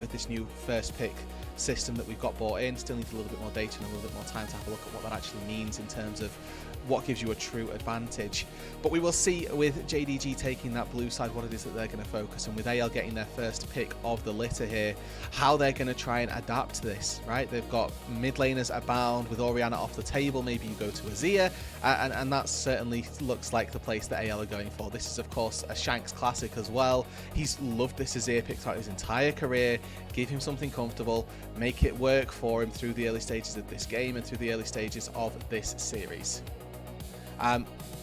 with this new first pick system that we've got bought in. Still need a little bit more data and a little bit more time to have a look at what that actually means in terms of what gives you a true advantage. But we will see with JDG taking that blue side what it is that they're going to focus on, with AL getting their first pick of the litter here, how they're going to try and adapt to this, right? They've got mid laners abound with Orianna off the table. Maybe you go to Azir, and that certainly looks like the place that AL are going for. This is, of course, a Shanks classic as well. He's loved this Azir pick throughout his entire career. Give him something comfortable, make it work for him through the early stages of this game and through the early stages of this series.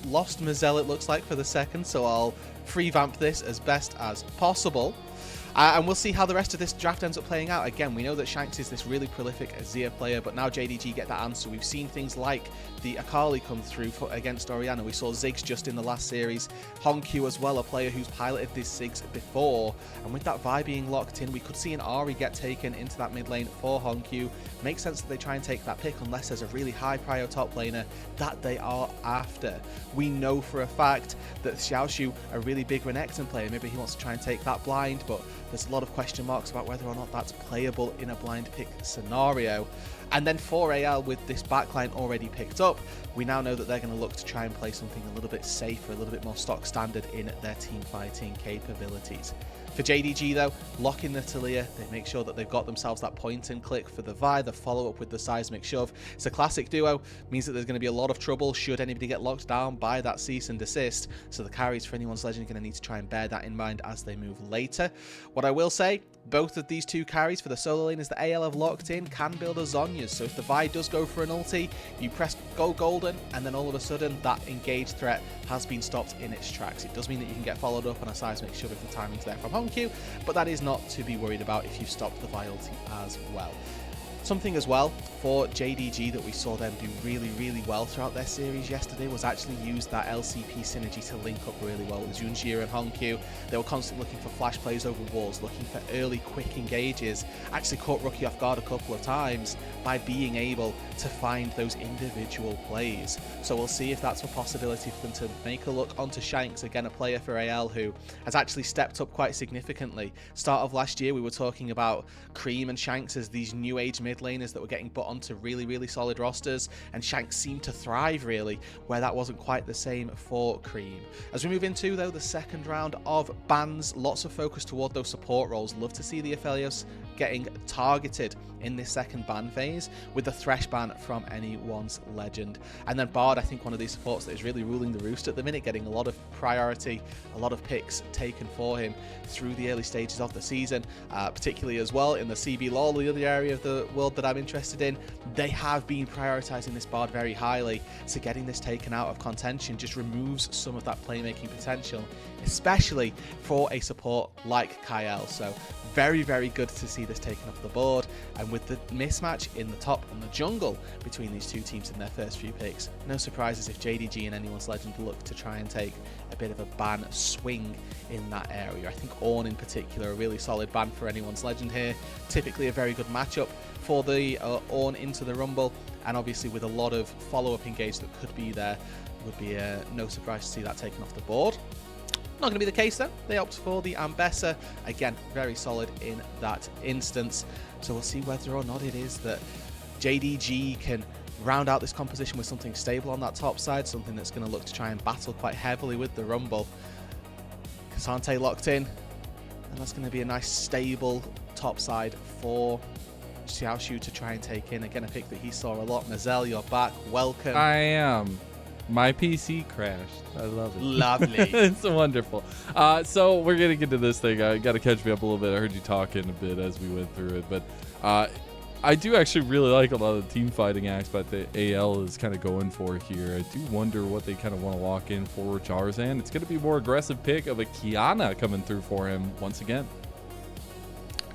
Lost Mazel, it looks like, for the second, so I'll free vamp this as best as possible. And we'll see how the rest of this draft ends up playing out. Again, we know that Shanks is this really prolific Azir player, but now JDG get that answer. We've seen things like the Akali come through against Orianna. We saw Ziggs just in the last series. HongQ as well, a player who's piloted this Ziggs before. And with that Vi being locked in, we could see an Ahri get taken into that mid lane for HongQ. Makes sense that they try and take that pick unless there's a really high prio top laner that they are after. We know for a fact that Xiaoxu, a really big Renekton player, maybe he wants to try and take that blind, but there's a lot of question marks about whether or not that's playable in a blind pick scenario. And then for AL, with this backline already picked up, we now know that they're going to look to try and play something a little bit safer, a little bit more stock standard in their team fighting capabilities. For JDG though, lock in the Talia, they make sure that they've got themselves that point and click for the Vi, the follow up with the seismic shove. It's a classic duo, means that there's going to be a lot of trouble should anybody get locked down by that cease and desist. So the carries for anyone's legend are going to need to try and bear that in mind as they move later. What I will say, both of these two carries for the solo laners that AL have locked in can build a Zhonya's. So if the Vi does go for an ulti, you press go golden, and then all of a sudden that engaged threat has been stopped in its tracks. It does mean that you can get followed up on a seismic shove if the timing's there from HongQ, but that is not to be worried about if you've stopped the Vi ulti as well. Something as well for JDG that we saw them do really, really well throughout their series yesterday was actually use that LCP synergy to link up really well with JunJia and HongQ. They were constantly looking for flash plays over walls, looking for early quick engages, actually caught Rookie off guard a couple of times by being able to find those individual plays. So we'll see if that's a possibility for them to make a look onto Shanks, again a player for AL who has actually stepped up quite significantly. Start of last year we were talking about Cream and Shanks as these new age mid laners that were getting put onto really, really solid rosters, and Shanks seemed to thrive really where that wasn't quite the same for Cream. As we move into though the second round of bans, lots of focus toward those support roles. Love to see the Aphelios getting targeted in this second ban phase with the Thresh ban from anyone's legend. And then Bard, I think one of these supports that is really ruling the roost at the minute, getting a lot of priority, a lot of picks taken for him through the early stages of the season, particularly as well in the CB LoL, the other area of the world that I'm interested in. They have been prioritizing this Bard very highly, so getting this taken out of contention just removes some of that playmaking potential, especially for a support like Kael. So very, very good to see this taken off the board, and with the mismatch in the top and the jungle between these two teams in their first few picks, no surprises if JDG and anyone's legend look to try and take a bit of a ban swing in that area. I think Ornn in particular, a really solid ban for anyone's legend here, typically a very good matchup for the Ornn into the Rumble, and obviously with a lot of follow-up engage that could be there, would be no surprise to see that taken off the board. Not going to be the case though. They opt for the Ambessa. Again, very solid in that instance. So we'll see whether or not it is that JDG can round out this composition with something stable on that top side, something that's going to look to try and battle quite heavily with the Rumble. K'Sante locked in, and that's going to be a nice stable top side for Xiaoxu to try and take in. Again, a pick that he saw a lot. Mazel, you're back. Welcome. I am. My PC crashed. I love it. Lovely. It's wonderful. So we're going to get to this thing. I got to catch me up a little bit. I heard you talking a bit as we went through it. But I do actually really like a lot of the team fighting aspect that AL is kind of going for here. I do wonder what they kind of want to lock in for Tarzan. It's going to be a more aggressive pick of a Kiana coming through for him once again.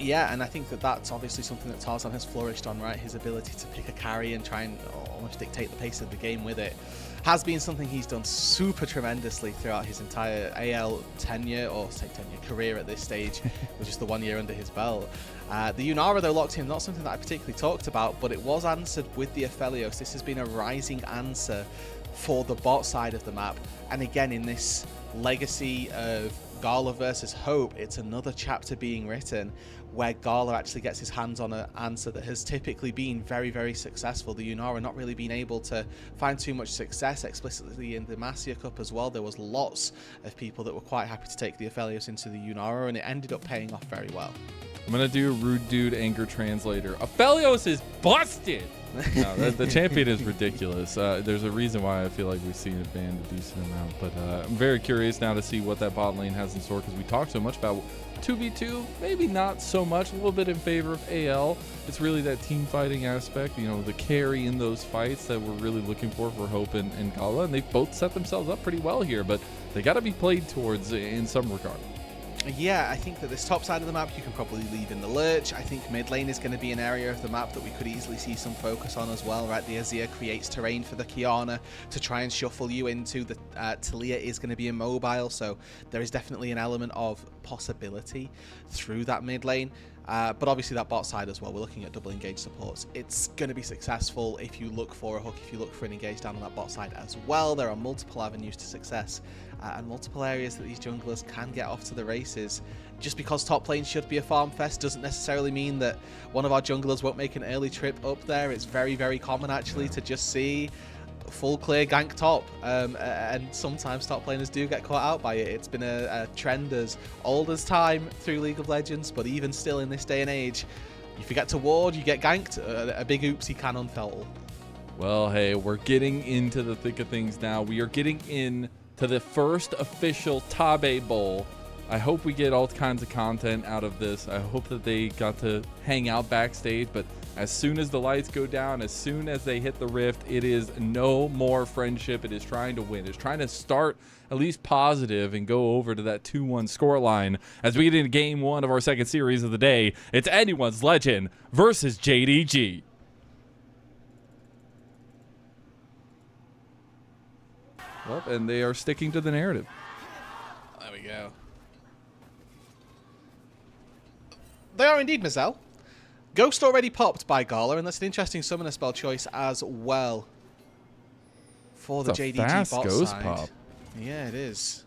Yeah, and I think that that's obviously something that Tarzan has flourished on, right? His ability to pick a carry and try and almost dictate the pace of the game with it has been something he's done super tremendously throughout his entire AL tenure, or say tenure, career at this stage, with just the 1 year under his belt. The Yunara, though, locked in, not something that I particularly talked about, but it was answered with the Aphelios. This has been a rising answer for the bot side of the map, and again, in this legacy of Gala versus Hope, it's another chapter being written where Gala actually gets his hands on an answer that has typically been very, very successful. The Unara not really been able to find too much success explicitly in the Masia Cup as well. There was lots of people that were quite happy to take the Aphelios into the Unara, and it ended up paying off very well. I'm going to do Roodood Anger Translator. Aphelios is busted! No, the champion is ridiculous. There's a reason why I feel like we've seen it banned a decent amount, but I'm very curious now to see what that bot lane has in store, because we talked so much about 2v2, maybe not so much, a little bit in favor of AL. It's really that team fighting aspect, you know, the carry in those fights that we're really looking for Hope and Gala, and they've both set themselves up pretty well here, but they got to be played towards in some regard. Yeah, I think that this top side of the map you can probably leave in the lurch. I think mid lane is going to be an area of the map that we could easily see some focus on as well, right? The Azir creates terrain for the Qiyana to try and shuffle you into. The Taliyah is going to be immobile, so there is definitely an element of possibility through that mid lane. But obviously that bot side as well, we're looking at double engage supports. It's going to be successful if you look for a hook, if you look for an engage down on that bot side as well. There are multiple avenues to success and multiple areas that these junglers can get off to the races. Just because top lane should be a farm fest doesn't necessarily mean that one of our junglers won't make an early trip up there. It's very, very common actually to just see full clear gank top, and sometimes top laners do get caught out by it. It's been a trend as old as time through League of Legends, but even still in this day and age, you forget to ward, you get ganked, a big oopsie can unfold. Well, hey, we're getting into the thick of things now. We are getting in to the first official Tabe Bowl. I hope we get all kinds of content out of this. I hope that they got to hang out backstage, but as soon as the lights go down, as soon as they hit the rift, it is no more friendship. It is trying to win. It's trying to start at least positive and go over to that 2-1 scoreline. As we get into game one of our second series of the day, it's Anyone's Legend versus JDG. Well, and they are sticking to the narrative. There we go. They are indeed, Mazel. Ghost already popped by Gala, and that's an interesting summoner spell choice as well for the JDG fast bot ghost side. pop. Yeah, it is.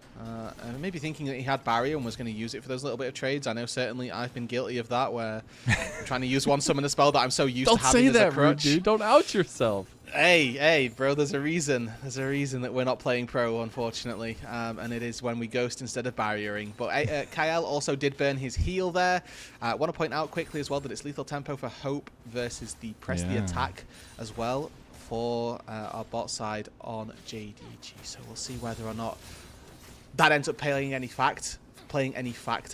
Maybe thinking that he had barrier and was going to use it for those little bit of trades. I know certainly I've been guilty of that, where I'm trying to use one summoner spell that I'm so used to having as a crutch. Rude, dude. Don't out yourself. Hey, bro, there's a reason. There's a reason that we're not playing pro, unfortunately, and it is when we ghost instead of barriering. But Kael also did burn his heal there. I want to point out quickly as well that it's lethal tempo for Hope versus the press the attack as well for our bot side on JDG. So we'll see whether or not that ends up playing any factor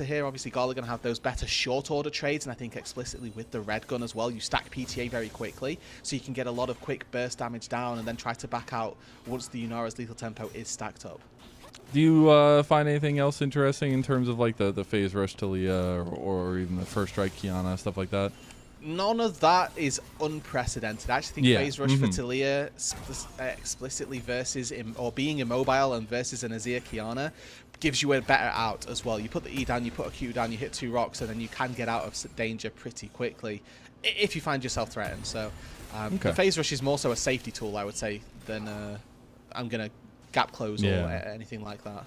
here. Obviously, Gala are going to have those better short order trades, and I think explicitly with the red gun as well, you stack PTA very quickly, so you can get a lot of quick burst damage down and then try to back out once the Unara's lethal tempo is stacked up. Do you find anything else interesting in terms of like the phase rush Taliyah or even the first strike Qiyana, stuff like that? None of that is unprecedented. I actually think phase rush for Taliyah explicitly versus or being immobile and versus an Azir Qiyana gives you a better out as well. You put the E down, you put a Q down, you hit 2 rocks, and then you can get out of danger pretty quickly if you find yourself threatened. So the phase rush is more so a safety tool, I would say, than I'm going to gap close or anything like that.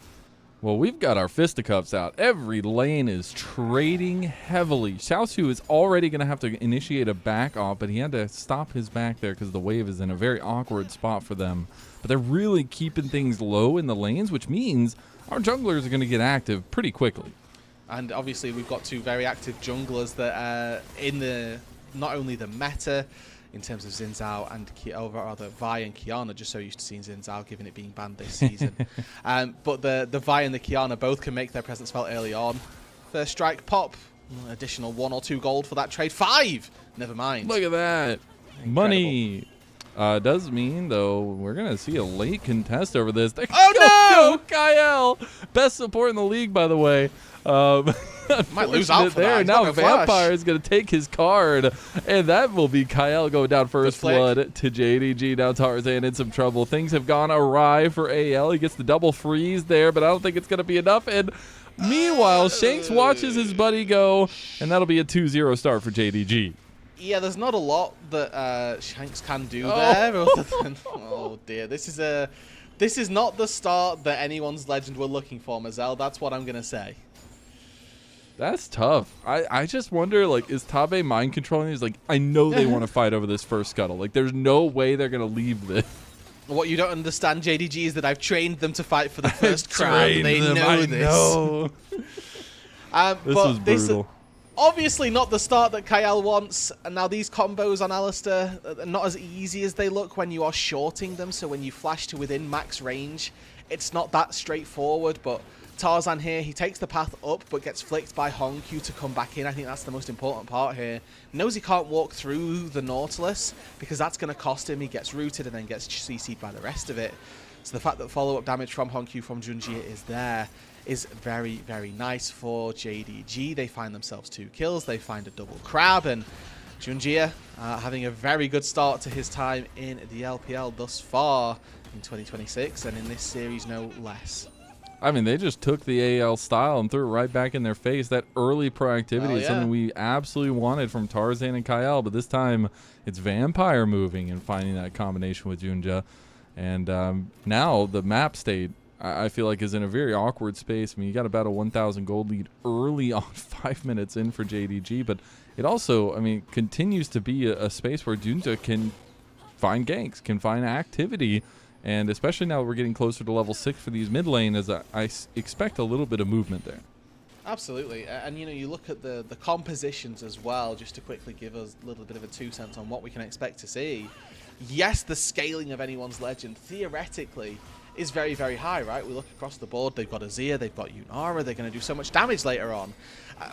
Well, we've got our fisticuffs out. Every lane is trading heavily. Xiaoxu is already going to have to initiate a back off, but he had to stop his back there because the wave is in a very awkward spot for them. But they're really keeping things low in the lanes, which means our junglers are going to get active pretty quickly. And obviously we've got two very active junglers that are in the not only the meta in terms of Xin Zhao and Vi and Qiyana, just so used to seeing Xin Zhao given it being banned this season. But the Vi and the Qiyana both can make their presence felt early on. First strike pop, additional 1 or 2 gold for that trade. 5! Never mind. Look at that. Incredible. Money. Does mean, though, we're going to see a late contest over this. Oh, no! Kael! Best support in the league, by the way. Might lose out for there. that. Now Vampire is going to take his card, and that will be Kael going down first blood to JDG. Now Tarzan in some trouble. Things have gone awry for AL. He gets the double freeze there, but I don't think it's going to be enough. And meanwhile, Shanks watches his buddy go, and that'll be a 2-0 start for JDG. Yeah, there's not a lot that Shanks can do there. Other than, oh dear, this is a This is not the start that anyone's legend were looking for, Mazel. That's what I'm going to say. That's tough. I just wonder, like, is Tabe mind controlling? He's like, I know they want to fight over this first scuttle. Like, there's no way they're going to leave this. What you don't understand, JDG, is that I've trained them to fight for the first crown. They know this. Know. This was brutal. Obviously not the start that Kael wants, and now these combos on Alistair are not as easy as they look when you are shorting them, so when you flash to within max range, it's not that straightforward, but Tarzan here, he takes the path up, but gets flicked by HongQ to come back in. I think that's the most important part here. Knows he can't walk through the Nautilus, because that's going to cost him. He gets rooted and then gets CC'd by the rest of it. So the fact that follow-up damage from HongQ from JunJia is there is very, very nice for JDG. They find themselves 2 kills. They find a double crab, and JunJia having a very good start to his time in the LPL thus far in 2026, and in this series no less. I mean, they just took the AL style and threw it right back in their face. That early proactivity is something we absolutely wanted from Tarzan and Kael, but this time it's Vampire moving and finding that combination with JunJia. And now the map state, I feel like, is in a very awkward space. I mean, you got about a 1,000 gold lead early on, 5 minutes in for JDG, but it also, I mean, continues to be a space where JunJia can find ganks, can find activity, and especially now we're getting closer to level 6 for these mid lane, as I expect a little bit of movement there. Absolutely, and you know, you look at the compositions as well, just to quickly give us a little bit of a 2 cents on what we can expect to see. Yes, the scaling of anyone's legend, theoretically, is very, very high, right? We look across the board, they've got Azir, they've got Yunara, they're going to do so much damage later on.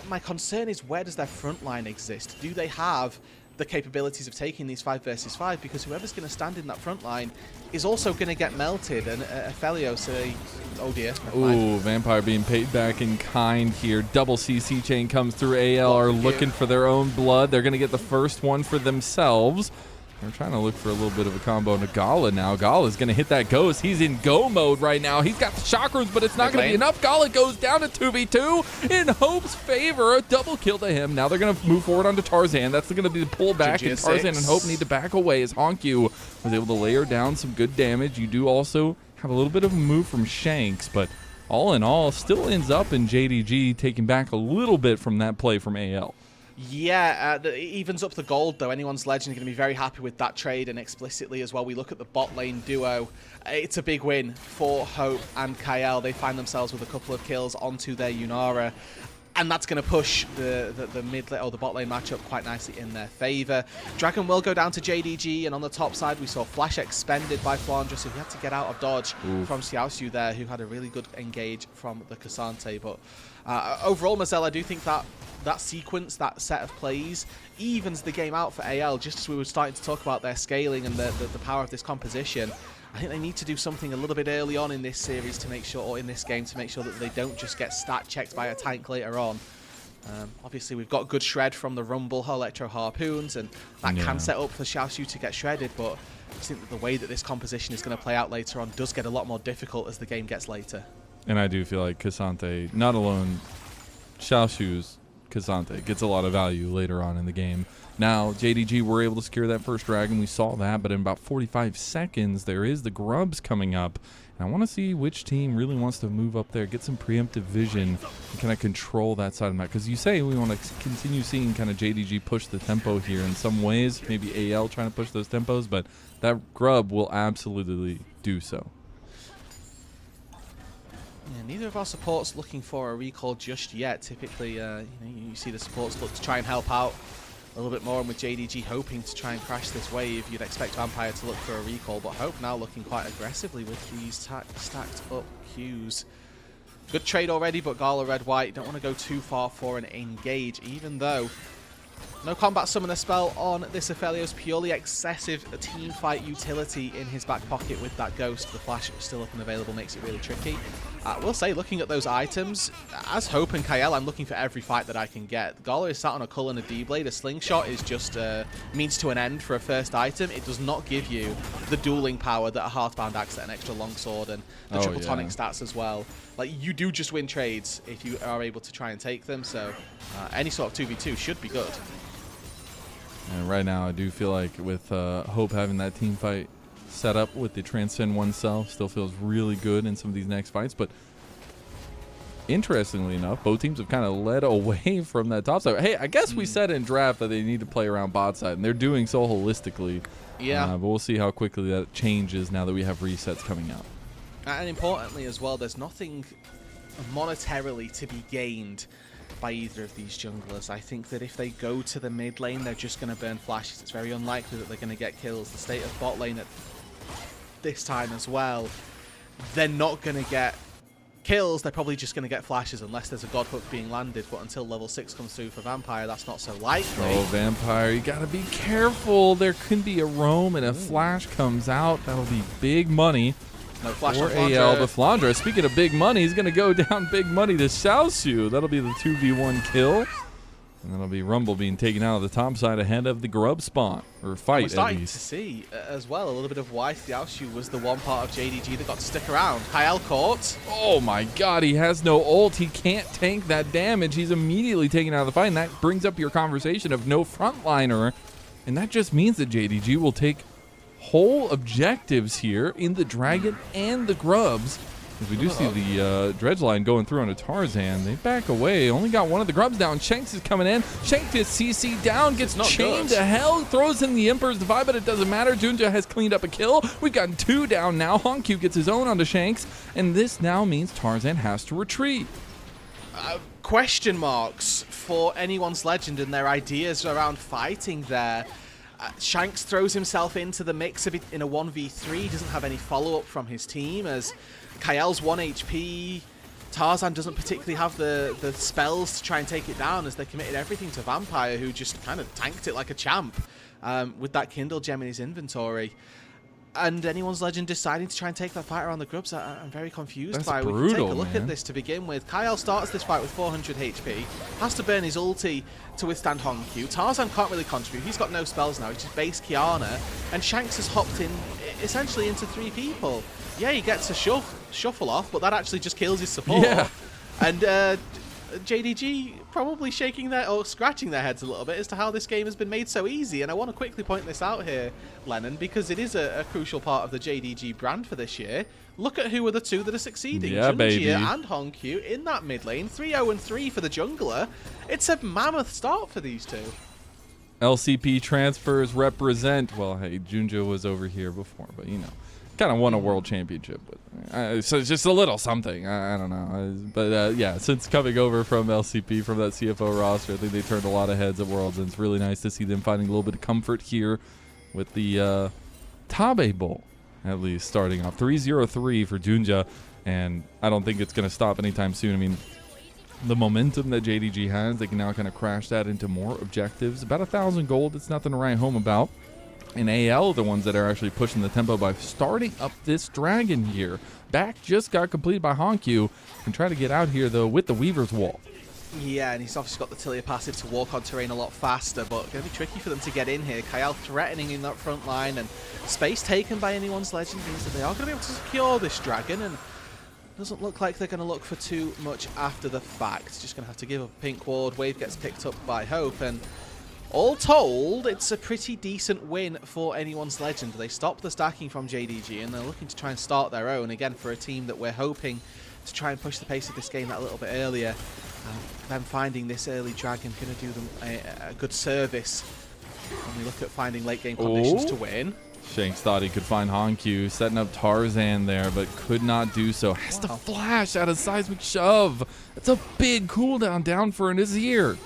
My concern is, where does their front line exist? Do they have the capabilities of taking these 5 versus 5? Because whoever's going to stand in that front line is also going to get melted, and Ophelio say, oh dear. Ooh, Vampire being paid back in kind here. Double CC chain comes through. AL are looking for their own blood. They're going to get the first one for themselves. They're trying to look for a little bit of a combo into Gala now. Gala's going to hit that ghost. He's in go mode right now. He's got the chakrams, but it's not going to be enough. Gala goes down to 2v2 in Hope's favor. A double kill to him. Now they're going to move forward onto Tarzan. That's going to be the pullback, and Tarzan and Hope need to back away as HongQ was able to layer down some good damage. You do also have a little bit of a move from Shanks, but all in all, still ends up in JDG taking back a little bit from that play from AL. Yeah, it evens up the gold, though. Anyone's legend are going to be very happy with that trade, and explicitly as well, we look at the bot lane duo. It's a big win for Hope and Kael. They find themselves with a couple of kills onto their Yunara, and that's going to push the mid or the bot lane matchup quite nicely in their favor. Dragon will go down to JDG, and on the top side, we saw Flash expended by Flandre, so he had to get out of dodge from Xiaoxu there, who had a really good engage from the Cassante. But overall, Mazel, I do think that sequence, that set of plays, evens the game out for AL, just as we were starting to talk about their scaling and the power of this composition. I think they need to do something a little bit early on in this series to make sure, or in this game, to make sure that they don't just get stat checked by a tank later on. Obviously, we've got good shred from the Rumble Electro Harpoons, and that can set up for Xiaoxu to get shredded, but I think that the way that this composition is going to play out later on does get a lot more difficult as the game gets later. And I do feel like Cassante, not alone Xiaoxu's Cassante, gets a lot of value later on in the game. Now, JDG were able to secure that first dragon. We saw that, but in about 45 seconds, there is the grubs coming up. And I want to see which team really wants to move up there, get some preemptive vision, and kind of control that side of the map. Because you say we want to continue seeing kind of JDG push the tempo here in some ways, maybe AL trying to push those tempos, but that grub will absolutely do so. Yeah, neither of our supports looking for a recall just yet. Typically, you see the supports look to try and help out a little bit more, and with JDG hoping to try and crash this wave, you'd expect Vampire to look for a recall, but Hope now looking quite aggressively with these stacked up Qs. Good trade already, but Gala red-white don't want to go too far for an engage, even though no combat summoner spell on this Ophelio's purely excessive team fight utility in his back pocket with that ghost. The flash still up and available makes it really tricky. I will say, looking at those items, as Hope and Kael, I'm looking for every fight that I can get. Gala is sat on a Cull and a D-Blade. A slingshot is just a means to an end for a first item. It does not give you the dueling power that a Hearthbound Axe, an extra longsword, and the triple tonic stats as well. Like, you do just win trades if you are able to try and take them, so any sort of 2v2 should be good. And right now, I do feel like with Hope having that team fight setup with the transcend oneself. Still feels really good in some of these next fights, but interestingly enough, both teams have kind of led away from that top side. Hey, I guess we said in draft that they need to play around bot side, and they're doing so holistically. Yeah. But we'll see how quickly that changes now that we have resets coming out. And importantly as well, there's nothing monetarily to be gained by either of these junglers. I think that if they go to the mid lane, they're just going to burn flashes. It's very unlikely that they're going to get kills. The state of bot lane at this time as well, they're not going to get kills. They're probably just going to get flashes unless there's a god hook being landed. But until level 6 comes through for Vampire, that's not so likely. Oh, Vampire, you got to be careful. There could be a roam and a flash comes out. That'll be big money. No flash for on AL to Flandre. Speaking of big money, he's going to go down big money to Xiaoxu. That'll be the 2v1 kill. And that'll be Rumble being taken out of the top side ahead of the grub spawn. Or fight, we're starting at least. to see as well a little bit of why Xiaoxu was the one part of JDG that got to stick around. Kael caught. Oh my god, he has no ult. He can't tank that damage. He's immediately taken out of the fight. And that brings up your conversation of no frontliner. And that just means that JDG will take whole objectives here in the Dragon and the Grubs. As we do see the dredge line going through onto Tarzan. They back away. Only got one of the Grubs down. Shanks is coming in. Shanks gets CC down, gets chained to hell, throws in the Emperor's Divide, but it doesn't matter. JunJia has cleaned up a kill. We've gotten 2 down now. HongQ gets his own onto Shanks, and this now means Tarzan has to retreat. Question marks for anyone's legend and their ideas around fighting there. Shanks throws himself into the mix a bit in a 1v3. He doesn't have any follow-up from his team as Kael's 1 HP. Tarzan doesn't particularly have the spells to try and take it down as they committed everything to Vampire, who just kind of tanked it like a champ with that Kindle gem in his inventory. And anyone's legend deciding to try and take that fight around the Grubs, I'm very confused by. Brutal, we can take a look man. at this to begin with. Kael starts this fight with 400 HP, has to burn his ulti to withstand HongQ. Tarzan can't really contribute, he's got no spells now, he's just base Kiana, and Shanks has hopped in essentially into 3 people. Yeah, he gets a shuffle off, but that actually just kills his support. Yeah. And JDG probably shaking their or scratching their heads a little bit as to how this game has been made so easy. And I want to quickly point this out here, Lennon, because it is a crucial part of the JDG brand for this year. Look at who are the 2 that are succeeding. Yeah, baby. JunJia and HongQ in that mid lane. 3-0-3 for the jungler. It's a mammoth start for these 2. LCP transfers represent. Well, hey, JunJia was over here before, but you know, kind of won a world championship. But so it's just a little something. I don't know. But yeah, since coming over from LCP, from that CFO roster, I think they turned a lot of heads at Worlds, and it's really nice to see them finding a little bit of comfort here with the Tabe Bowl, at least starting off 3-0-3 for JunJia, and I don't think it's going to stop anytime soon. I mean, the momentum that JDG has, they can now kind of crash that into more objectives. About 1,000 gold, it's nothing to write home about. And AL, the ones that are actually pushing the tempo by starting up this dragon here. Back just got completed by HongQ. Can try to get out here, though, with the Weaver's Wall. Yeah, and he's obviously got the Tilia passive to walk on terrain a lot faster, but going to be tricky for them to get in here. Kael threatening in that front line, and space taken by anyone's legend means that they are going to be able to secure this dragon, and doesn't look like they're going to look for too much after the fact. Just going to have to give up a pink ward. Wave gets picked up by Hope, and all told, it's a pretty decent win for anyone's legend. They stop the stacking from JDG, and they're looking to try and start their own, again, for a team that we're hoping to try and push the pace of this game that little bit earlier. Them finding this early dragon going to do them a good service when we look at finding late game conditions to win. Shanks thought he could find HongQ, setting up Tarzan there, but could not do so. Has to flash out of seismic shove. That's a big cooldown down for an Azir.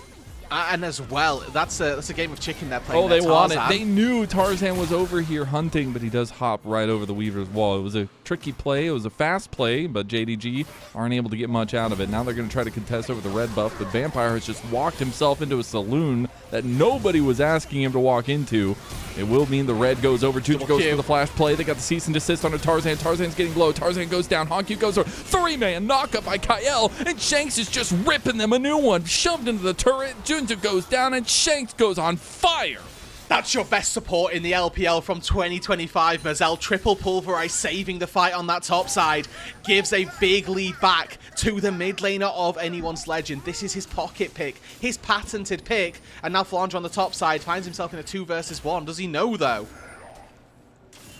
And as well, that's a game of chicken they're playing. Oh, they want it. They knew Tarzan was over here hunting, but he does hop right over the Weaver's Wall. It was a tricky play. It was a fast play, but JDG aren't able to get much out of it. Now they're going to try to contest over the red buff, but Vampire has just walked himself into a saloon that nobody was asking him to walk into. It will mean the red goes over. JunJia goes for the flash play. They got the cease and desist on Tarzan. Tarzan's getting low. Tarzan goes down. HongQ goes over. 3-man knockup by Kael, and Shanks is just ripping them a new one. Shoved into the turret. JunJia goes down, and Shanks goes on fire. That's your best support in the LPL from 2025. Mazel triple pulverize, saving the fight on that top side. Gives a big lead back to the mid laner of anyone's legend. This is his pocket pick, his patented pick. And now Flandre on the top side finds himself in a 2 versus 1. Does he know, though?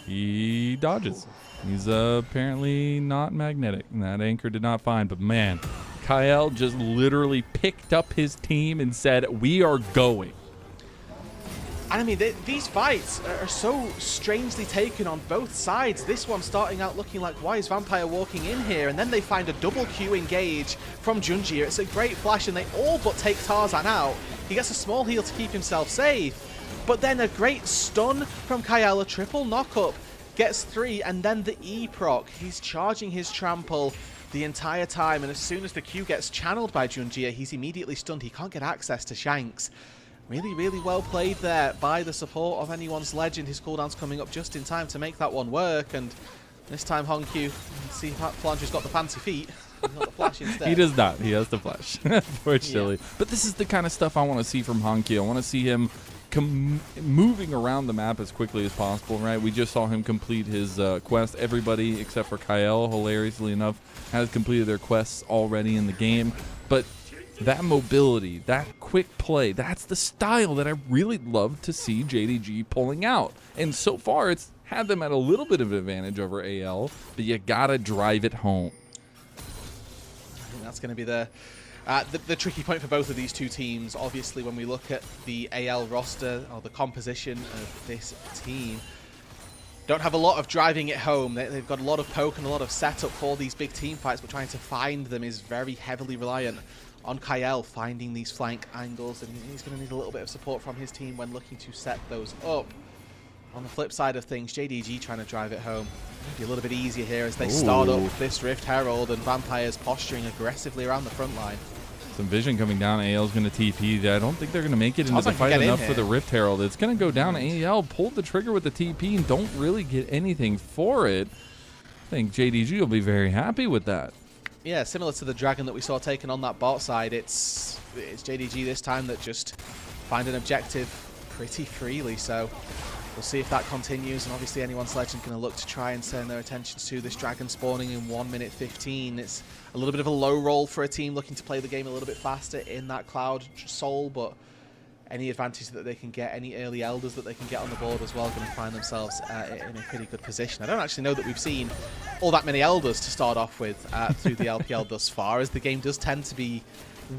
He dodges. He's apparently not magnetic. That anchor did not find, but man, Kael just literally picked up his team and said, we are going. And I mean, these fights are so strangely taken on both sides. This one starting out looking like, why is Vampire walking in here? And then they find a double Q engage from JunJia. It's a great flash, and they all but take Tarzan out. He gets a small heal to keep himself safe. But then a great stun from Kael, a triple knockup. Gets 3, and then the E proc. He's charging his trample the entire time, and as soon as the Q gets channeled by JunJia, he's immediately stunned. He can't get access to Shanks. Really, really well played there by the support of anyone's legend. His cooldown's coming up just in time to make that one work, and this time HongQ, see Flandre's got the fancy feet. He's got the flash instead. He does not. He has the flash, unfortunately. Yeah. But this is the kind of stuff I want to see from HongQ. I want to see him moving around the map as quickly as possible, right? We just saw him complete his quest. Everybody except for Kael, hilariously enough, has completed their quests already in the game. But that mobility, that quick play, that's the style that I really love to see JDG pulling out. And so far, it's had them at a little bit of an advantage over AL, but you gotta drive it home. I think that's going to be the tricky point for both of these two teams. Obviously, when we look at the AL roster, or the composition of this team, don't have a lot of driving it home. They've got a lot of poke and a lot of setup for these big team fights, but trying to find them is very heavily reliant on Kael finding these flank angles, and he's going to need a little bit of support from his team when looking to set those up. On the flip side of things, JDG trying to drive it home. Maybe a little bit easier here as they start up this Rift Herald, and Vampire's posturing aggressively around the front line. Some vision coming down. AL's going to TP. I don't think they're going to make it into the fight enough for the Rift Herald. It's going to go down. AL pulled the trigger with the TP and don't really get anything for it. I think JDG will be very happy with that. Yeah, similar to the Dragon that we saw taken on that bot side, it's JDG this time that just find an objective pretty freely, so we'll see if that continues, and obviously anyone's legend going to look to try and turn their attention to this Dragon spawning in 1 minute 15. It's a little bit of a low roll for a team looking to play the game a little bit faster in that Cloud Soul, but any advantage that they can get, any early Elders that they can get on the board as well, going to find themselves in a pretty good position. I don't actually know that we've seen all that many Elders to start off with through the LPL thus far, as the game does tend to be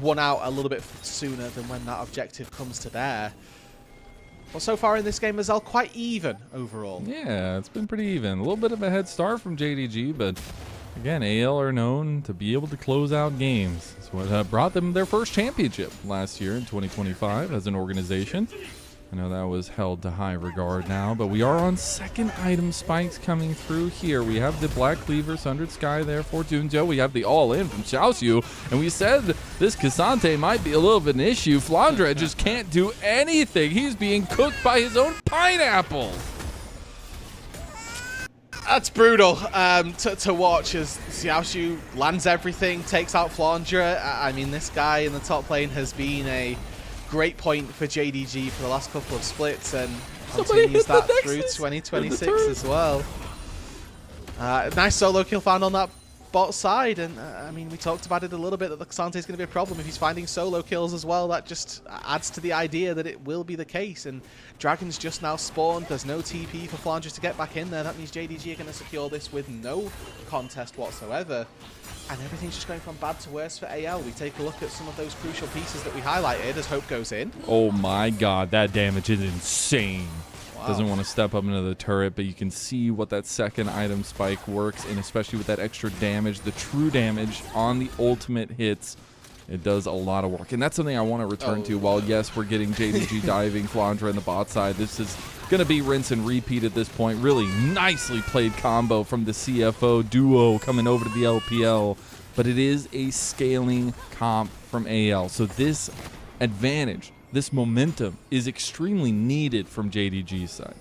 won out a little bit sooner than when that objective comes to bear. Well, so far in this game, Mazel, quite even overall. Yeah, it's been pretty even. A little bit of a head start from JDG, but again, AL are known to be able to close out games. It's what brought them their first championship last year in 2025 as an organization. I know that was held to high regard now, but we are on second item spikes coming through here. We have the Black Cleaver, Sundered Sky there for JunJia. We have the All-In from Xiaoxu, and we said this Cassante might be a little bit an issue. Flandre just can't do anything. He's being cooked by his own pineapple. That's brutal to watch as Xiaoxu lands everything, takes out Flandre. I mean, this guy in the top lane has been a great point for JDG for the last couple of splits, and continues that through 2026 as well. Nice solo kill found on that bot side, and I mean, we talked about it a little bit that the Cassante is going to be a problem if he's finding solo kills as well. That just adds to the idea that it will be the case, and Dragon's just now spawned. There's no TP for Flandre to get back in there. That means JDG are going to secure this with no contest whatsoever. And everything's just going from bad to worse for AL. We take a look at some of those crucial pieces that we highlighted as Hope goes in. Oh my god, that damage is insane. Wow. Doesn't want to step up into the turret, but you can see what that second item spike works, and especially with that extra damage, the true damage on the ultimate hits. It does a lot of work, and that's something I want to return to. While, yes, we're getting JDG diving, Flandre on the bot side, this is going to be rinse and repeat at this point. Really nicely played combo from the CFO duo coming over to the LPL, but it is a scaling comp from AL. So this advantage, this momentum is extremely needed from JDG's side.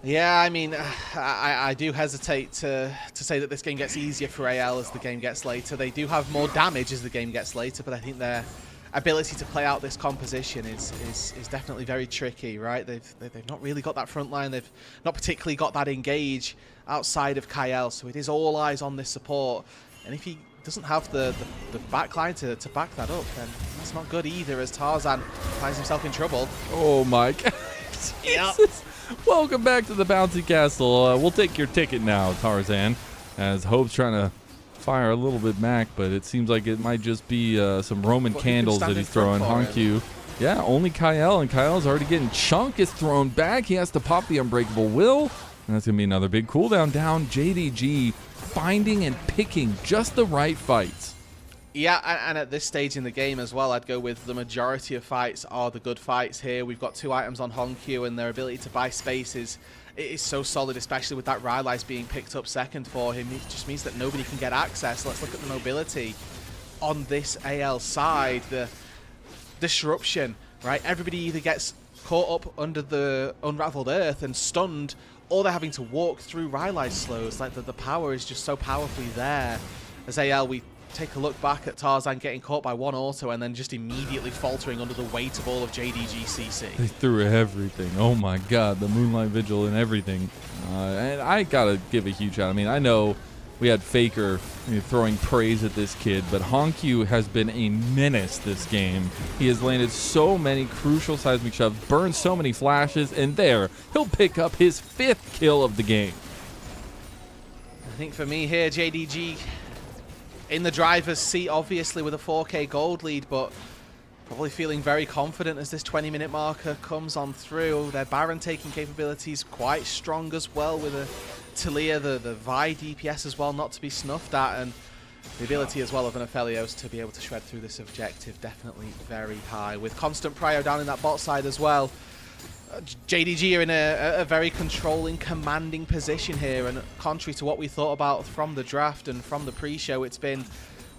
Yeah, I mean, I do hesitate to say that this game gets easier for AL as the game gets later. They do have more damage as the game gets later, but I think their ability to play out this composition is definitely very tricky, right? They've not really got that front line. They've not particularly got that engage outside of Kael, so it is all eyes on this support. And if he doesn't have the backline to back that up, then that's not good either, as Tarzan finds himself in trouble. Oh my god. Yeah. Welcome back to the bouncy castle. We'll take your ticket now, Tarzan. As Hope's trying to fire a little bit back, but it seems like it might just be some Roman candles that he's throwing. HongQ. Yeah, only Kael, and Kael's already getting chunk is thrown back. He has to pop the Unbreakable Will, and that's going to be another big cooldown down. JDG finding and picking just the right fights. Yeah, and at this stage in the game as well, I'd go with the majority of fights are the good fights here. We've got 2 items on HongQ, and their ability to buy spaces is so solid, especially with that Rylai's being picked up second for him. It just means that nobody can get access. Let's look at the mobility on this AL side. The disruption, right? Everybody either gets caught up under the unraveled earth and stunned, or they're having to walk through Rylai's slows. Like the power is just so powerfully there. As AL, we take a look back at Tarzan getting caught by 1 auto and then just immediately faltering under the weight of all of JDG CC. They threw everything. Oh my god, the Moonlight Vigil and everything. And I gotta give a huge shout. I mean, I know we had Faker throwing praise at this kid, but HongQ has been a menace this game. He has landed so many crucial seismic shoves, burned so many flashes, and there, he'll pick up his 5th kill of the game. I think for me here, JDG in the driver's seat, obviously, with a 4K gold lead, but probably feeling very confident as this 20-minute marker comes on through. Their Baron taking capabilities quite strong as well, with a Talia, the Vi DPS as well, not to be snuffed at, and the ability as well of an Aphelios to be able to shred through this objective definitely very high. With constant prio down in that bot side as well, JDG are in a very controlling, commanding position here, and contrary to what we thought about from the draft and from the pre-show, it's been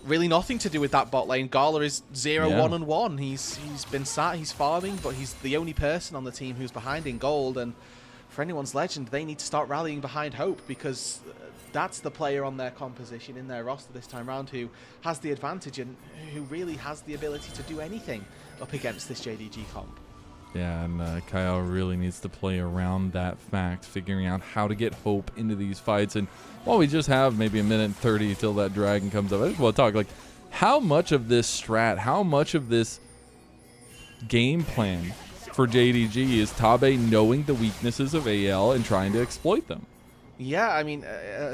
really nothing to do with that bot lane. Gala is 0-1-1. He's been sat, he's farming, but he's the only person on the team who's behind in gold, and for anyone's legend, they need to start rallying behind Hope, because that's the player on their composition, in their roster this time around, who has the advantage and who really has the ability to do anything up against this JDG comp. Yeah, and Kael really needs to play around that fact, figuring out how to get Hope into these fights. And while we just have maybe a minute and 30 till that dragon comes up, I just want to talk, like, how much of this strat, how much of this game plan for JDG is Tabe knowing the weaknesses of AL and trying to exploit them? Yeah, I mean,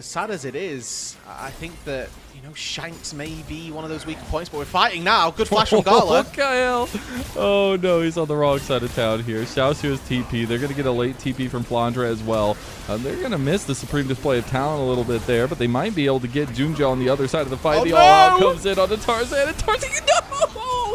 sad as it is, I think that, you know, Shanks may be one of those weaker points, but we're fighting now. Good flash from Gala. Kael. Oh, no, he's on the wrong side of town here. Xiaoxu is TP. They're going to get a late TP from Flandre as well. They're going to miss the supreme display of talent a little bit there, but they might be able to get JunJia on the other side of the fight. Oh, the no! all-out comes in on the Tarzan, and Tarzan, no!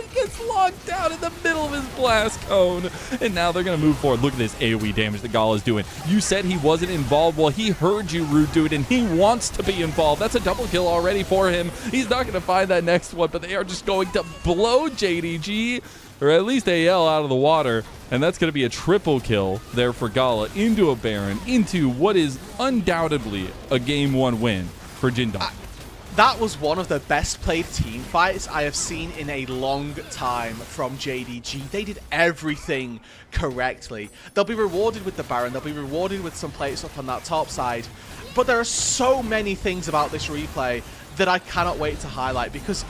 He gets locked down in the middle of his blast cone, and now they're going to move forward. Look at this AoE damage that Gala is doing. You said he wasn't involved. Well, he heard you, Roodood, and he wants to be involved. That's a double kill already for him. He's not going to find that next one, but they are just going to blow JDG, or at least AL, out of the water, and that's going to be a triple kill there for Gala into a Baron, into what is undoubtedly a Game 1 win for JunJia. That was one of the best played team fights I have seen in a long time from JDG. They did everything correctly. They'll be rewarded with the Baron, they'll be rewarded with some plates up on that top side, but there are so many things about this replay that I cannot wait to highlight, because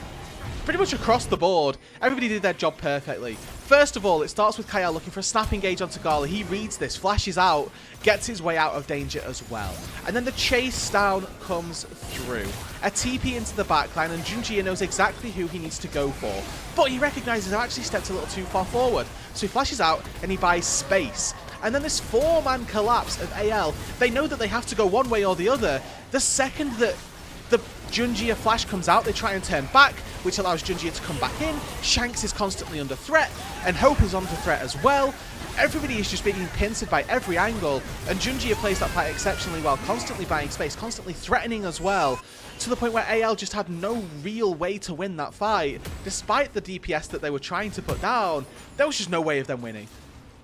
pretty much across the board, everybody did their job perfectly. First of all, it starts with Kael looking for a snap engage onto Gala. He reads this, flashes out, gets his way out of danger as well. And then the chase down comes through. A TP into the backline, and JunJia knows exactly who he needs to go for. But he recognizes I've actually stepped a little too far forward. So he flashes out and he buys space. And then this 4-man collapse of AL, they know that they have to go one way or the other. The second that the JunJia flash comes out, they try and turn back, which allows JunJia to come back in. Shanks is constantly under threat, and Hope is under threat as well. Everybody is just being pincered by every angle, and JunJia plays that fight exceptionally well, constantly buying space, constantly threatening as well, to the point where AL just had no real way to win that fight. Despite the DPS that they were trying to put down, there was just no way of them winning.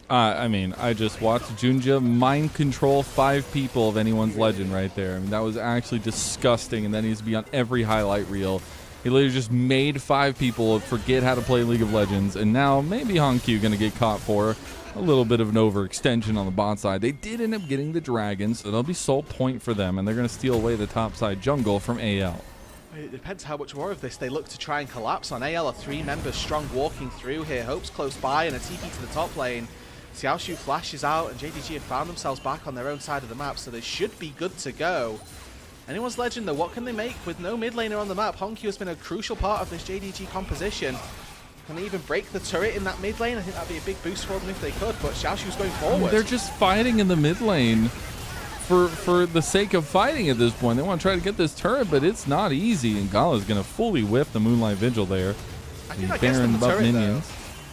I mean, I just watched JunJia mind control 5 people of anyone's legend right there. I mean, that was actually disgusting, and that needs to be on every highlight reel. He literally just made 5 people forget how to play League of Legends, and now maybe HongQ going to get caught for a little bit of an overextension on the bot side. They did end up getting the dragons, so that'll be sole point for them, and they're going to steal away the top side jungle from AL. It depends how much more of this they look to try and collapse on. AL are 3 members strong walking through here. Hope's close by, and a TP to the top lane Xiaoxu flashes out, and JDG have found themselves back on their own side of the map, so they should be good to go. Anyone's Legend, though, what can they make with no mid laner on the map? HongQ has been a crucial part of this JDG composition. Can they even break the turret in that mid lane? I think that'd be a big boost for them if they could, but Xiaoxu's going forward. They're just fighting in the mid lane for the sake of fighting at this point. They want to try to get this turret, but it's not easy, and Gala's going to fully whip the Moonlight Vigil there. I think that gets them the turret, minions.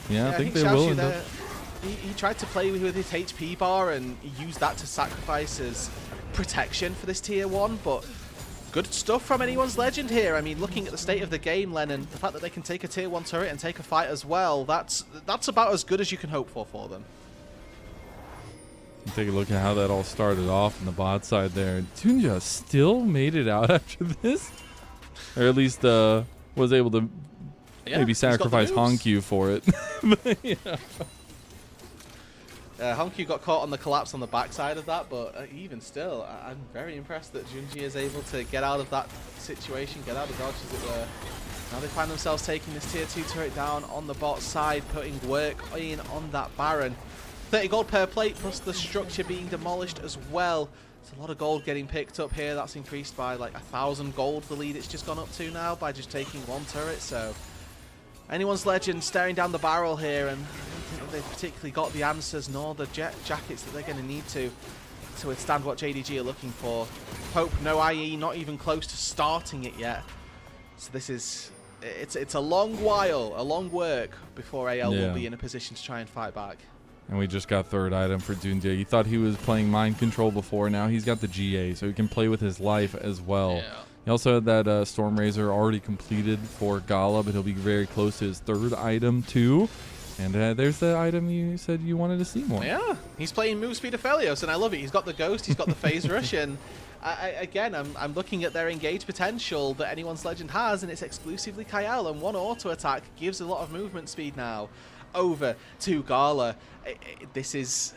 Yeah, I think they will. He tried to play with his HP bar and use that to sacrifice as protection for this tier 1, but good stuff from Anyone's Legend here. I mean, looking at the state of the game, Lennon, the fact that they can take a tier 1 turret and take a fight as well, that's about as good as you can hope for them. Take a look at how that all started off on the bot side there. JunJia still made it out after this, or at least was able to maybe sacrifice HongQ for it. But, yeah. HongQ got caught on the collapse on the backside of that, but even still, I'm very impressed that JunJia is able to get out of that situation, get out of dodge, as it were. Now they find themselves taking this tier 2 turret down on the bot side, putting work in on that Baron. 30 gold per plate, plus the structure being demolished as well. There's a lot of gold getting picked up here. That's increased by like 1,000 gold, the lead it's just gone up to now, by just taking one turret, so... Anyone's Legend staring down the barrel here, and I don't think that they've particularly got the answers nor the jackets that they're going to need to withstand what JDG are looking for. Hope no IE, not even close to starting it yet. So this is... It's a long while, a long work before AL will be in a position to try and fight back. And we just got third item for JunJia. He thought he was playing mind control before. Now he's got the GA, so he can play with his life as well. Yeah. He also had that Stormrazor already completed for Gala, but he'll be very close to his third item too. And there's the item you said you wanted to see more. Yeah, he's playing Move Speed Aphelios, and I love it. He's got the Ghost, he's got the Phase Rush, and again, I'm looking at their engage potential that Anyone's Legend has, and it's exclusively Kael, and one auto attack gives a lot of movement speed now over to Gala. This is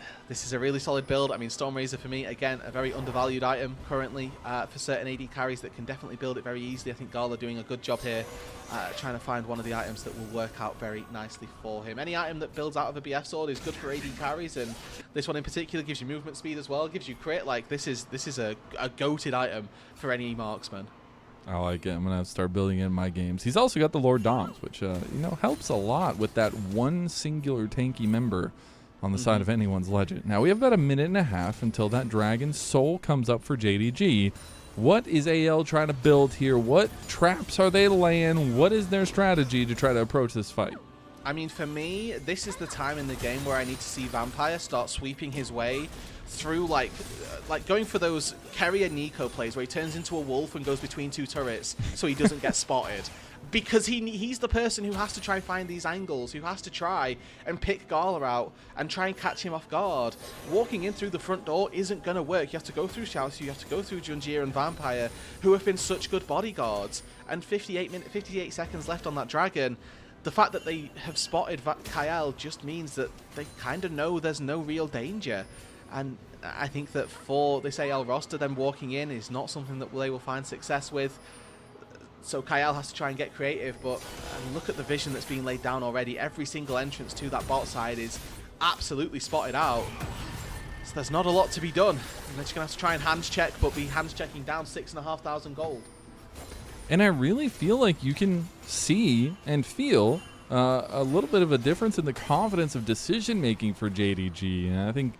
a really solid build. I mean, Stormrazor for me, again, a very undervalued item currently for certain AD carries that can definitely build it very easily. I think Gala doing a good job here, trying to find one of the items that will work out very nicely for him. Any item that builds out of a BF sword is good for AD carries, and this one in particular gives you movement speed as well, gives you crit. Like, this is a goated item for any marksman. I like it. I'm going to start building it in my games. He's also got the Lord Doms, which, helps a lot with that one singular tanky member on the side of Anyone's Legend. Now, we have about a minute and a half until that Dragon Soul comes up for JDG. What is AL trying to build here? What traps are they laying? What is their strategy to try to approach this fight? I mean, for me, this is the time in the game where I need to see Vampire start sweeping his way through, like going for those Carrier Nico plays where he turns into a wolf and goes between two turrets so he doesn't get spotted. Because he's the person who has to try and find these angles, who has to try and pick Gala out and try and catch him off guard. Walking in through the front door isn't going to work. You have to go through Xiaoxu, you have to go through JunJia and Vampire, who have been such good bodyguards. And 58 seconds left on that Dragon. The fact that they have spotted Kael just means that they kind of know there's no real danger. And I think that for this AL roster, them walking in is not something that they will find success with. So Kael has to try and get creative, but look at the vision that's being laid down already. Every single entrance to that bot side is absolutely spotted out. So there's not a lot to be done. And they're just going to have to try and hands check, but be hands checking down 6,500 gold. And I really feel like you can see and feel a little bit of a difference in the confidence of decision making for JDG. And I think,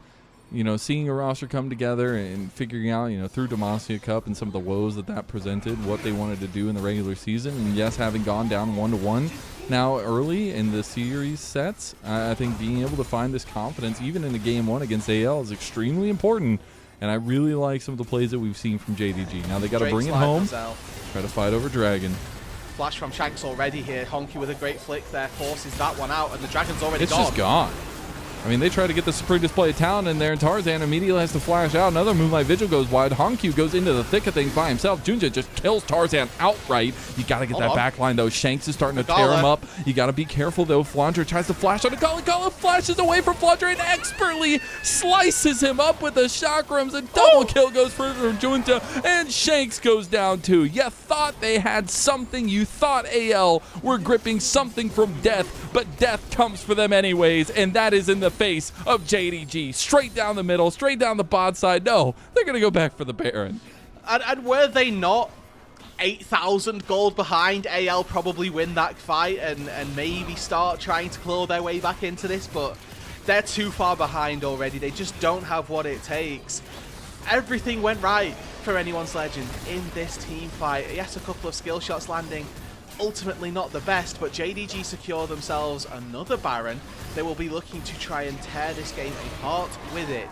seeing a roster come together and figuring out, through Demacia Cup and some of the woes that presented, what they wanted to do in the regular season. And yes, having gone down 1-1 now early in the series sets, I think being able to find this confidence, even in a game 1 against AL, is extremely important. And I really like some of the plays that we've seen from JDG. Now they got to bring it home, Mazel. Try to fight over Dragon. Flash from Shanks already here. HongQ with a great flick there forces that one out, and the Dragon's already It's gone. just gone. I mean, they try to get the Supreme Display of Talent in there, and Tarzan immediately has to flash out. Another Moonlight Vigil goes wide. HongQ goes into the thick of things by himself. JunJia just kills Tarzan outright. You got to get that back line, though. Shanks is starting to tear him up. You got to be careful, though. Flandre tries to flash on a Gala. Gala flashes away from Flandre and expertly slices him up with the chakrams. A double kill goes for JunJia, and Shanks goes down, too. You thought they had something. You thought AL were gripping something from death, but death comes for them anyways, and that is in the face of JDG. Straight down the middle, straight down the bot side. No, they're going to go back for the Baron. And were they not 8,000 gold behind, AL probably win that fight and maybe start trying to claw their way back into this, but they're too far behind already. They just don't have what it takes. Everything went right for anyone's legend in this team fight. Yes, a couple of skill shots landing, ultimately not the best, but JDG secure themselves another Baron. They will be looking to try and tear this game apart with it.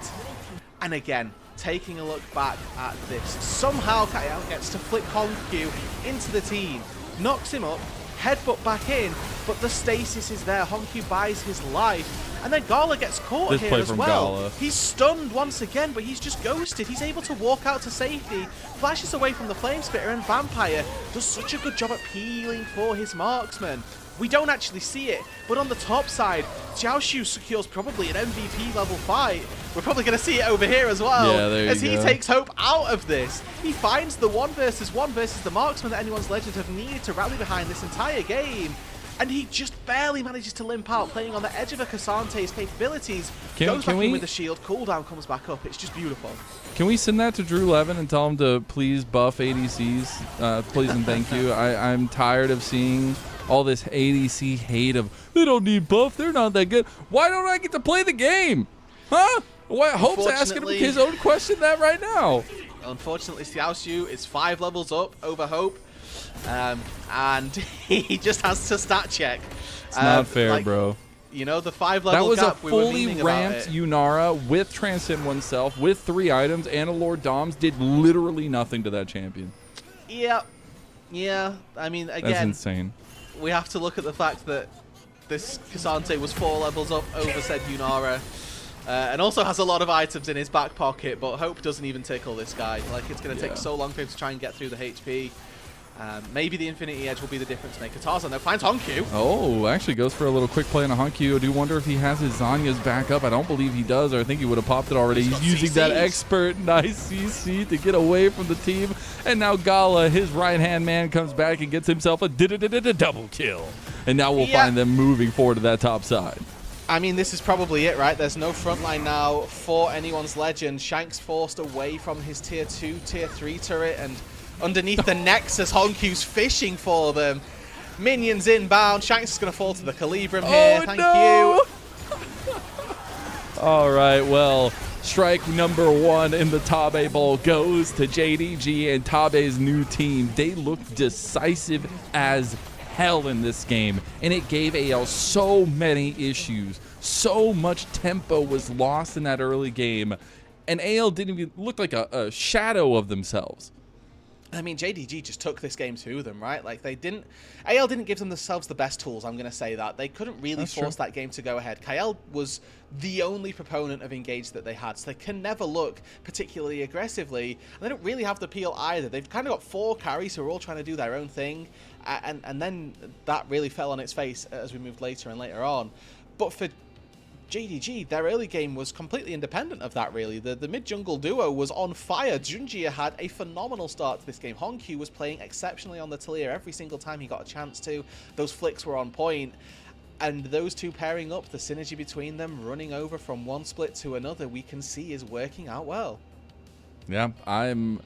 And again, taking a look back at this, somehow Kael gets to flick HongQ into the team, knocks him up, headbutt back in, but the stasis is there. HongQ buys his life, and then Gala gets caught This here play as from well. Gala. He's stunned once again, but he's just ghosted. He's able to walk out to safety, flashes away from the Flame Spitter, and Vampire does such a good job at peeling for his marksman. We don't actually see it, but on the top side, Xiaoxu secures probably an MVP level fight. We're probably going to see it over here as well, Yeah, there you as he go. takes hope out of this. He finds the 1 versus 1 versus the marksman that anyone's legend have needed to rally behind this entire game. And he just barely manages to limp out, playing on the edge of a Cassante's capabilities. Goes back in with the shield, cooldown comes back up. It's just beautiful. Can we send that to Drew Levin and tell him to please buff ADCs? Please and thank you. I'm tired of seeing all this ADC hate of, they don't need buff, they're not that good. Why don't I get to play the game? Huh? Why, Hope's asking him his own question that right now. Unfortunately, Xiaoxu is 5 levels up over Hope. And he just has to stat check. It's not fair, bro. You know, the 5-level That was gap, a we were fully memeing about ramped it. Yunara with Transcend oneself, with 3 items, and a Lord Doms did literally nothing to that champion. Yeah. Yeah. I mean, That's again, insane. we have to look at the fact that this Cassante was 4 levels up over said Yunara. And also has a lot of items in his back pocket, but Hope doesn't even tickle this guy. Like, it's going to take so long for him to try and get through the HP. Maybe the Infinity Edge will be the difference maker. Tarzan, though, finds HongQ. Oh, actually goes for a little quick play on a HongQ. I do wonder if he has his Zanya's back up. I don't believe he does, or I think he would have popped it already. He's using that expert nice CC to get away from the team. And now Gala, his right-hand man, comes back and gets himself a double kill. And now we'll find them moving forward to that top side. I mean, this is probably it, right? There's no frontline now for anyone's legend. Shanks forced away from his tier 2, tier 3 turret, and underneath the Nexus, HongQ's fishing for them. Minions inbound. Shanks is going to fall to the Calibrum here. Thank you. All right, well, strike number 1 in the Tabe Bowl goes to JDG and Tabe's new team. They looked decisive as hell in this game, and it gave AL so many issues. So much tempo was lost in that early game, and AL didn't even look like a shadow of themselves. I mean, JDG just took this game to them, right? Like, AL didn't give themselves the best tools, I'm going to say that. They couldn't really force that game to go ahead. Kael was the only proponent of engage that they had, so they can never look particularly aggressively. And they don't really have the peel either. They've kind of got 4 carries who are all trying to do their own thing, and then that really fell on its face as we moved later and later on. But for JDG, their early game was completely independent of that, really. The mid-jungle duo was on fire. JunJia had a phenomenal start to this game. HongQ was playing exceptionally on the Talia every single time he got a chance to. Those flicks were on point. And those two pairing up, the synergy between them, running over from one split to another, we can see is working out well. Yeah, I'm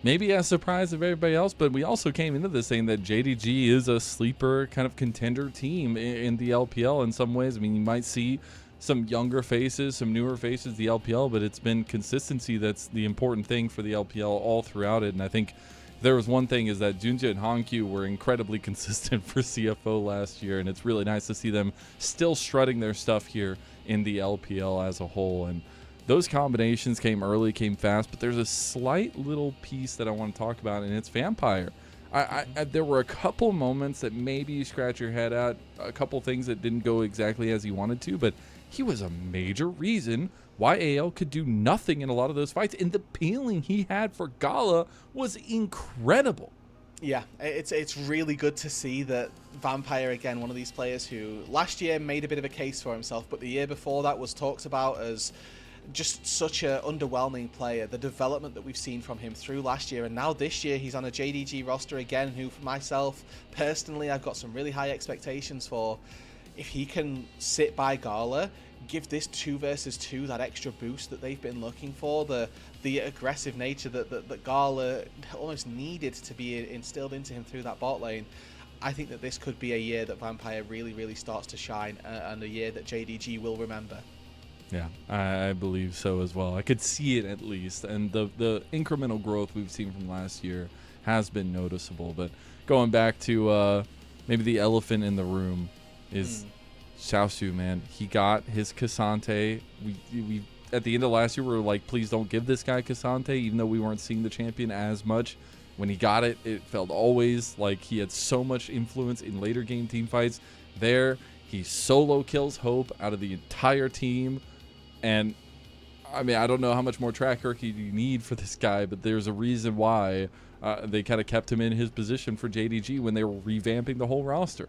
maybe as surprised as everybody else, but we also came into this saying that JDG is a sleeper kind of contender team in the LPL in some ways. I mean, you might see some younger faces, some newer faces, the LPL, but it's been consistency that's the important thing for the LPL all throughout it. And I think there was one thing is that JunJia and HongQ were incredibly consistent for CFO last year, and it's really nice to see them still strutting their stuff here in the LPL as a whole. And those combinations came early, came fast, but there's a slight little piece that I want to talk about, and it's Vampire. There were a couple moments that maybe you scratch your head at, a couple things that didn't go exactly as he wanted to, but he was a major reason why AL could do nothing in a lot of those fights, and the peeling he had for Gala was incredible. Yeah, it's really good to see that Vampire, again, one of these players who last year made a bit of a case for himself, but the year before that was talked about as just such an underwhelming player. The development that we've seen from him through last year, and now this year he's on a JDG roster again, who for myself, personally, I've got some really high expectations for. if he can sit by Gala, give this 2 versus 2 that extra boost that they've been looking for, the aggressive nature that Gala almost needed to be instilled into him through that bot lane, I think that this could be a year that Vampire really starts to shine, and a year that JDG will remember. Yeah, I believe so as well. I could see it at least, and the incremental growth we've seen from last year has been noticeable. But going back to maybe the elephant in the room is Xiaoxu, man. He got his Cassante. We at the end of last year we were like, please don't give this guy Cassante, even though we weren't seeing the champion as much. When he got it, it felt always like he had so much influence in later game team fights. There, he solo kills Hope out of the entire team. And, I mean, I don't know how much more track record you need for this guy, but there's a reason why they kind of kept him in his position for JDG when they were revamping the whole roster.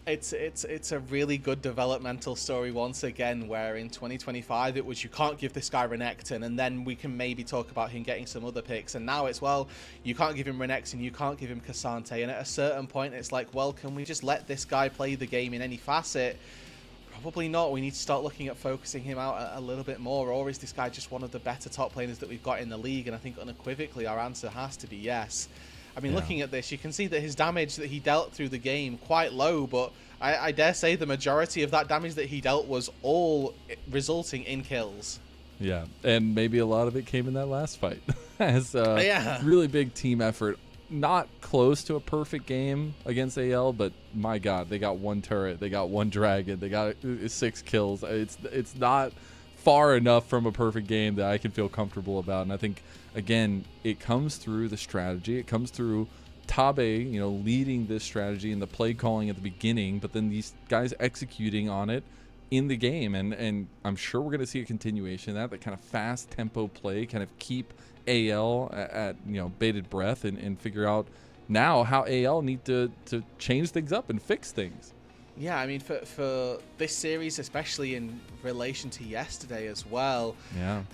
It's a really good developmental story once again, where in 2025 it was you can't give this guy Renekton, and then we can maybe talk about him getting some other picks, and now it's, well, you can't give him Renekton, you can't give him Cassante, and at a certain point it's like, well, can we just let this guy play the game in any facet? Probably not. We need to start looking at focusing him out a little bit more, or is this guy just one of the better top laners that we've got in the league? And I think unequivocally our answer has to be yes. I mean, looking at this, you can see that his damage that he dealt through the game, quite low, but I dare say the majority of that damage that he dealt was all resulting in kills. Yeah, and maybe a lot of it came in that last fight. As really big team effort. Not close to a perfect game against AL, but my God, they got 1 turret, they got 1 dragon, they got 6 kills. It's not far enough from a perfect game that I can feel comfortable about. And I think, again, it comes through the strategy. It comes through Tabe, leading this strategy and the play calling at the beginning, but then these guys executing on it in the game. And I'm sure we're going to see a continuation of that kind of fast tempo play, kind of keep AL at bated breath and figure out now how AL need to change things up and fix things. Yeah, I mean, for this series, especially in relation to yesterday as well,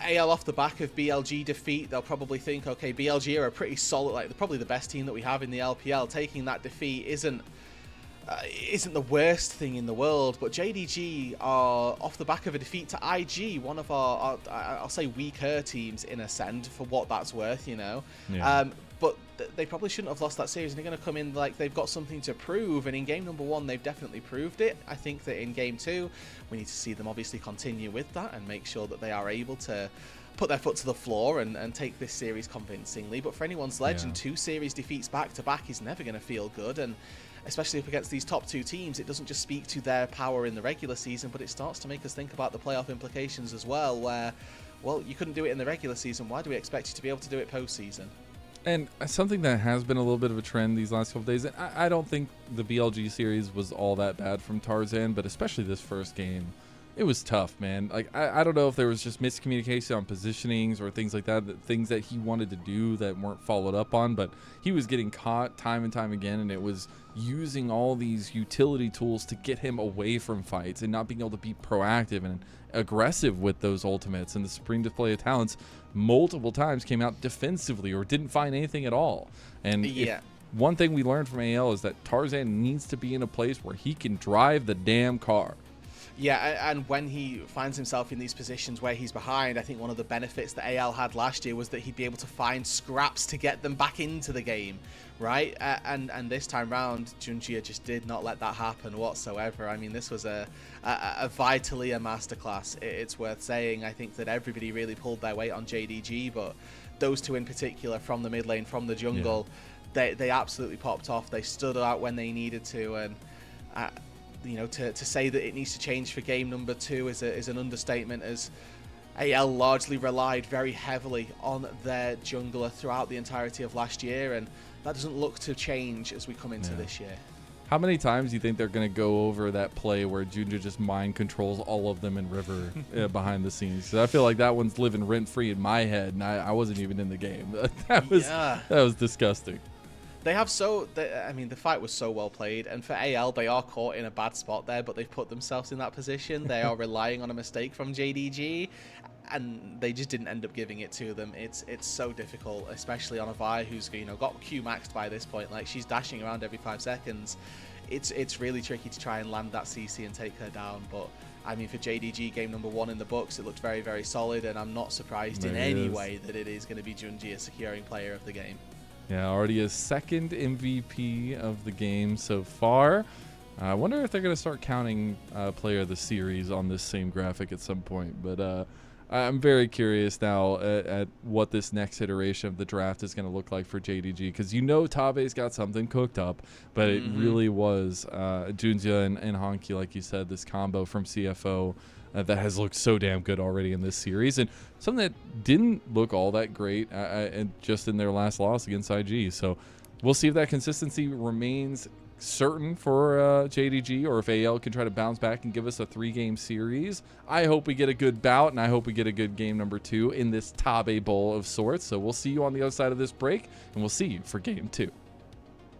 AL off the back of BLG defeat, they'll probably think, okay, BLG are a pretty solid, like, probably the best team that we have in the LPL. Taking that defeat isn't the worst thing in the world, but JDG are off the back of a defeat to IG, one of our I'll say weaker teams in Ascend, for what that's worth, but they probably shouldn't have lost that series, and they're going to come in like they've got something to prove, and in game number 1 they've definitely proved it. I think that in game 2 we need to see them obviously continue with that and make sure that they are able to put their foot to the floor and take this series convincingly. But for anyone's legend, 2 series defeats back to back is never going to feel good, and especially up against these top 2 teams, it doesn't just speak to their power in the regular season, but it starts to make us think about the playoff implications as well, where, well, you couldn't do it in the regular season, why do we expect you to be able to do it postseason? And something that has been a little bit of a trend these last couple days, and I don't think the BLG series was all that bad from Tarzan, but especially this first game, it was tough, man. Like, I don't know if there was just miscommunication on positionings or things like that, things that he wanted to do that weren't followed up on, but he was getting caught time and time again, and it was using all these utility tools to get him away from fights and not being able to be proactive and aggressive with those ultimates. And the Supreme Display of Talents multiple times came out defensively or didn't find anything at all. And one thing we learned from AL is that Tarzan needs to be in a place where he can drive the damn car. Yeah, and when he finds himself in these positions where he's behind, I think one of the benefits that AL had last year was that he'd be able to find scraps to get them back into the game, right? And this time round, JunJia just did not let that happen whatsoever. I mean, this was a vitally a masterclass. It's worth saying. I think that everybody really pulled their weight on JDG, but those 2 in particular from the mid lane, from the jungle, they absolutely popped off. They stood out when they needed to, and to say that it needs to change for game number 2 is an understatement, as AL largely relied very heavily on their jungler throughout the entirety of last year, and that doesn't look to change as we come into this year. How many times do you think they're going to go over that play where JunJia just mind controls all of them in River behind the scenes? I feel like that one's living rent-free in my head, and I wasn't even in the game. That was disgusting. They have I mean, the fight was so well played, and for AL, they are caught in a bad spot there, but they've put themselves in that position. They are relying on a mistake from JDG, and they just didn't end up giving it to them. It's so difficult, especially on a Vi who's got Q maxed by this point. Like, she's dashing around every 5 seconds. it's really tricky to try and land that CC and take her down. But I mean, for JDG game number 1 in the books, it looked very, very solid, and I'm not surprised in any way that it is going to be JunJia securing player of the game. Yeah, already a second MVP of the game so far. I wonder if they're going to start counting player of the series on this same graphic at some point. But I'm very curious now at what this next iteration of the draft is going to look like for JDG, because Tabe's got something cooked up, but it really was JunJia and HongQ, like you said, this combo from CFO that has looked so damn good already in this series, and something that didn't look all that great and just in their last loss against IG. So we'll see if that consistency remains certain for JDG, or if AL can try to bounce back and give us a 3-game series. I hope we get a good bout, and I hope we get a good game number 2 in this Tabe Bowl of sorts. So we'll see you on the other side of this break, and we'll see you for game 2.